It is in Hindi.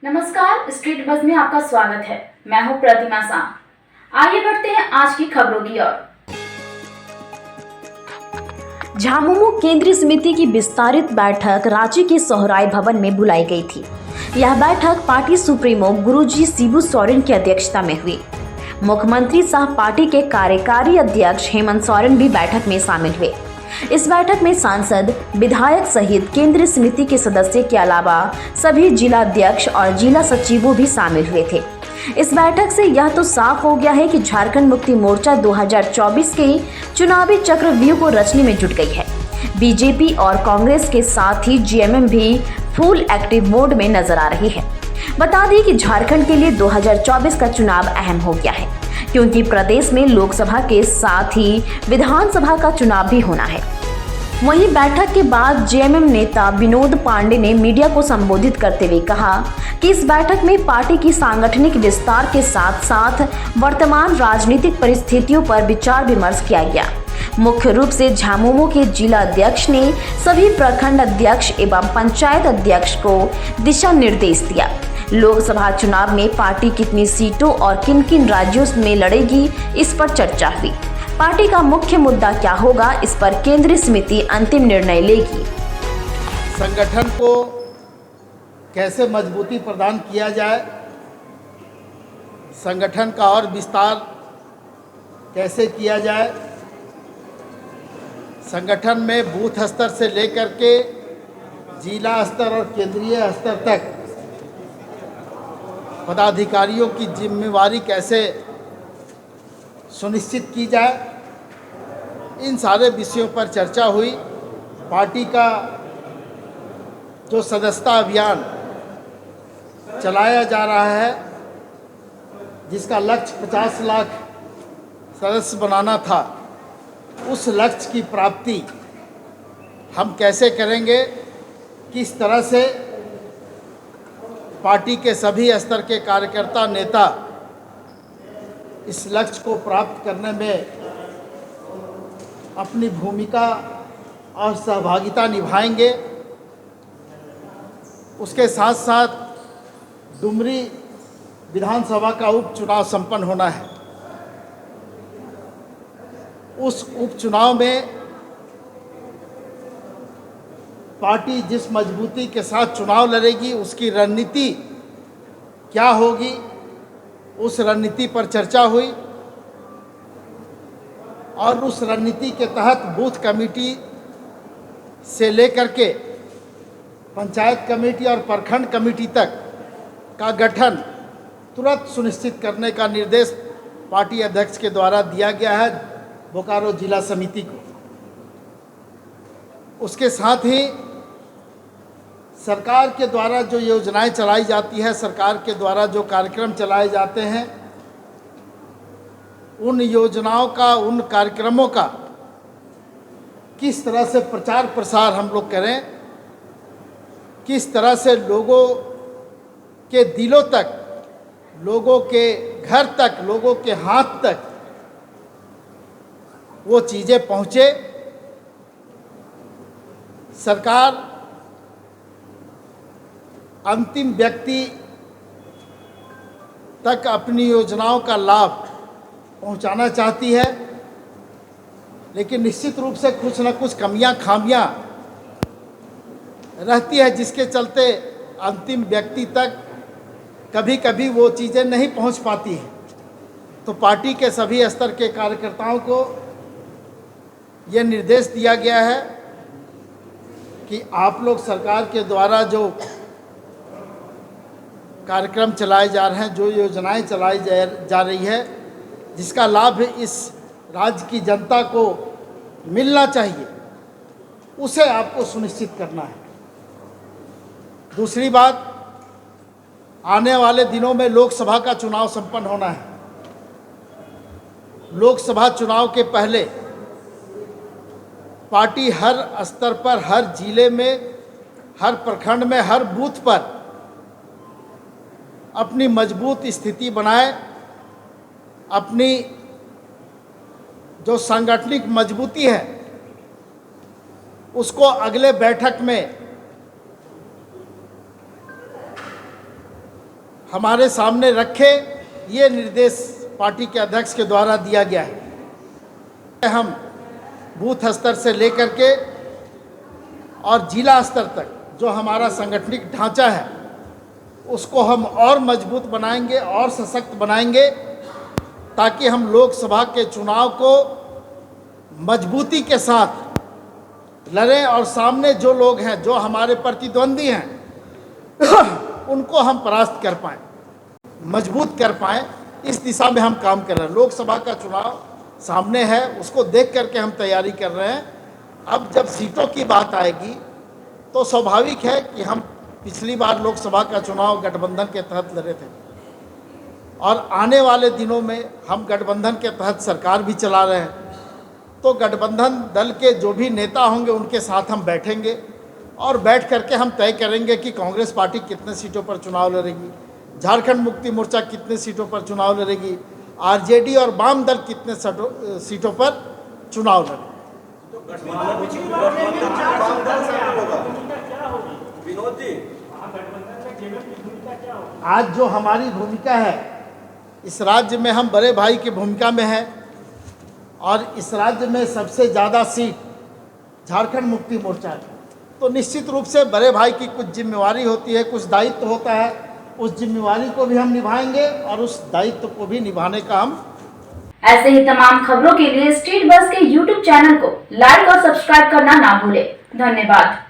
नमस्कार, स्ट्रीट बज़ में आपका स्वागत है। मैं हूं प्रतिमा शाह। आइए बढ़ते हैं आज की खबरों की ओर। झामुमो केंद्रीय समिति की विस्तारित बैठक रांची के सोहराय भवन में बुलाई गई थी। यह बैठक पार्टी सुप्रीमो गुरुजी शिबू सोरेन की अध्यक्षता में हुई। मुख्यमंत्री सह पार्टी के कार्यकारी अध्यक्ष हेमंत सोरेन भी बैठक में शामिल हुए। इस बैठक में सांसद, विधायक सहित केंद्रीय समिति के सदस्य के अलावा सभी जिला अध्यक्ष और जिला सचिवों भी शामिल हुए थे। इस बैठक से यह तो साफ हो गया है कि झारखंड मुक्ति मोर्चा 2024 के चुनावी चक्रव्यूह को रचने में जुट गई है। बीजेपी और कांग्रेस के साथ ही जेएमएम भी फुल एक्टिव मोड में नजर आ रही है। बता दें कि झारखंड के लिए 2024 का चुनाव अहम हो गया है, क्योंकि प्रदेश में लोकसभा के साथ ही विधानसभा का चुनाव भी होना है। वहीं बैठक के बाद जेएमएम नेता विनोद पांडे ने मीडिया को संबोधित करते हुए कहा कि इस बैठक में पार्टी की सांगठनिक विस्तार के साथ साथ वर्तमान राजनीतिक परिस्थितियों पर विचार विमर्श किया गया। मुख्य रूप से झामुमो के जिला अध्यक्ष ने सभी प्रखंड अध्यक्ष एवं पंचायत अध्यक्ष को दिशा निर्देश दिया। लोकसभा चुनाव में पार्टी कितनी सीटों और किन किन राज्यों में लड़ेगी, इस पर चर्चा हुई। पार्टी का मुख्य मुद्दा क्या होगा, इस पर केंद्रीय समिति अंतिम निर्णय लेगी। संगठन को कैसे मजबूती प्रदान किया जाए, संगठन का और विस्तार कैसे किया जाए, संगठन में बूथ स्तर से लेकर के जिला स्तर और केंद्रीय स्तर तक पदाधिकारियों की जिम्मेवारी कैसे सुनिश्चित की जाए, इन सारे विषयों पर चर्चा हुई। पार्टी का जो सदस्यता अभियान चलाया जा रहा है, जिसका लक्ष्य 50 लाख सदस्य बनाना था, उस लक्ष्य की प्राप्ति हम कैसे करेंगे, किस तरह से पार्टी के सभी स्तर के कार्यकर्ता नेता इस लक्ष्य को प्राप्त करने में अपनी भूमिका और सहभागिता निभाएंगे। उसके साथ साथ डुमरी विधानसभा का उपचुनाव संपन्न होना है। उस उपचुनाव में पार्टी जिस मजबूती के साथ चुनाव लड़ेगी, उसकी रणनीति क्या होगी, उस रणनीति पर चर्चा हुई और उस रणनीति के तहत बूथ कमेटी से लेकर के पंचायत कमेटी और प्रखंड कमेटी तक का गठन तुरंत सुनिश्चित करने का निर्देश पार्टी अध्यक्ष के द्वारा दिया गया है बोकारो जिला समिति को। उसके साथ ही सरकार के द्वारा जो योजनाएं चलाई जाती है, सरकार के द्वारा जो कार्यक्रम चलाए जाते हैं, उन योजनाओं का, उन कार्यक्रमों का किस तरह से प्रचार प्रसार हम लोग करें, किस तरह से लोगों के दिलों तक, लोगों के घर तक, लोगों के हाथ तक वो चीज़ें पहुँचे। सरकार अंतिम व्यक्ति तक अपनी योजनाओं का लाभ पहुंचाना चाहती है, लेकिन निश्चित रूप से कुछ न कुछ कमियां खामियां रहती है, जिसके चलते अंतिम व्यक्ति तक कभी कभी वो चीज़ें नहीं पहुंच पाती हैं। तो पार्टी के सभी स्तर के कार्यकर्ताओं को ये निर्देश दिया गया है कि आप लोग सरकार के द्वारा जो कार्यक्रम चलाए जा रहे हैं, जो योजनाएं चलाई जा रही है, जिसका लाभ इस राज्य की जनता को मिलना चाहिए, उसे आपको सुनिश्चित करना है। दूसरी बात, आने वाले दिनों में लोकसभा का चुनाव संपन्न होना है। लोकसभा चुनाव के पहले पार्टी हर स्तर पर, हर जिले में, हर प्रखंड में, हर बूथ पर अपनी मजबूत स्थिति बनाए, अपनी जो सांगठनिक मजबूती है उसको अगले बैठक में हमारे सामने रखे, ये निर्देश पार्टी के अध्यक्ष के द्वारा दिया गया है। हम बूथ स्तर से लेकर के और जिला स्तर तक जो हमारा संगठनिक ढांचा है उसको हम और मजबूत बनाएंगे और सशक्त बनाएंगे, ताकि हम लोकसभा के चुनाव को मजबूती के साथ लड़ें और सामने जो लोग हैं, जो हमारे प्रतिद्वंदी हैं उनको हम परास्त कर पाएँ, मजबूत कर पाएँ। इस दिशा में हम काम कर रहे हैं। लोकसभा का चुनाव सामने है, उसको देख करके हम तैयारी कर रहे हैं। अब जब सीटों की बात आएगी तो स्वाभाविक है कि हम पिछली बार लोकसभा का चुनाव गठबंधन के तहत लड़े थे और आने वाले दिनों में हम गठबंधन के तहत सरकार भी चला रहे हैं। तो गठबंधन दल के जो भी नेता होंगे उनके साथ हम बैठेंगे और बैठ करके हम तय करेंगे कि कांग्रेस पार्टी कितने सीटों पर चुनाव लड़ेगी, झारखंड मुक्ति मोर्चा कितने सीटों पर चुनाव लड़ेगी, आरजेडी और वाम दल कितने सीटों पर चुनाव लड़ेगी। आज जो हमारी भूमिका है, इस राज्य में हम बड़े भाई की भूमिका में है और इस राज्य में सबसे ज़्यादा सीट झारखंड मुक्ति मोर्चा है। तो निश्चित रूप से बड़े भाई की कुछ जिम्मेवारी होती है, कुछ दायित्व होता है, उस जिम्मेवारी को भी हम निभाएंगे और उस दायित्व को भी निभाने का हम। ऐसे ही तमाम खबरों के लिए स्ट्रीट बस के YouTube चैनल को लाइक और सब्सक्राइब करना ना भूलें। धन्यवाद।